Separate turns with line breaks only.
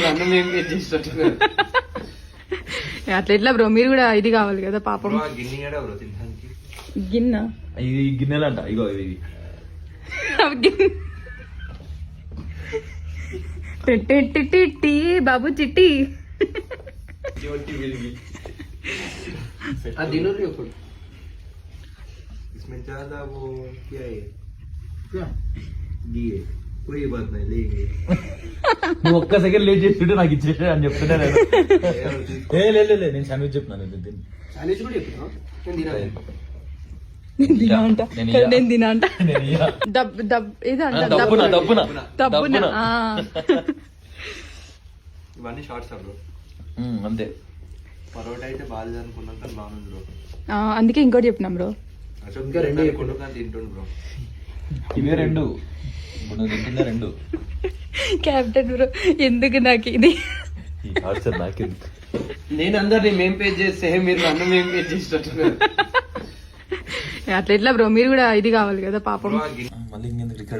అన్నం ఏం పేజ్ చేసేటట్టున్నారు.
అట్లా ఎట్లా బ్రో, మీరు కూడా ఇది కావాలి కదా పాపం. గిన్నె
ఇది గిన్నెలు అంట. ఇగో ఇది
బాబు చిట్టి
इसमें ज्यादा वो क्या है दिए कोई बात नहीं लेंगे.
నువ్వు ఒక్క సెకండ్ లేట్ చేస్తుంటే నాకు ఇచ్చేసాడు అని చెప్తున్నా నేను. లేదు నేను శాండ్విచ్ చెప్తున్నాను.
చాలీస్ కూడా చెప్తున్నా నేను తినాలి.
నేను తినా అంట. దబ్బున
ఇవన్నీ షార్ట్స్ బ్రో.
అంతే.
పరోటా అయితే బాగాలేదు అనుకున్నాక బాగుంది బ్రో.
అందుకే ఇంకోటి చెప్పినాం బ్రో.
ఇంకా రెండు తింటుండు బ్రో.
ఇవే రెండు తింటుందా రెండు.
క్యాప్టెన్ బ్రో ఎందుకు నాకు ఇది
నాకెందుకు.
నేను అందరినీ మేం పేజ్ చేస్తే మీరు అన్నం ఏం పేజ్ చేసేటట్టున్నారు.
అట్లా ఎట్లా బ్రో, మీరు కూడా ఇది కావాలి కదా పాపం.
మళ్ళీ ఇంకెందుకు ఇక్కడ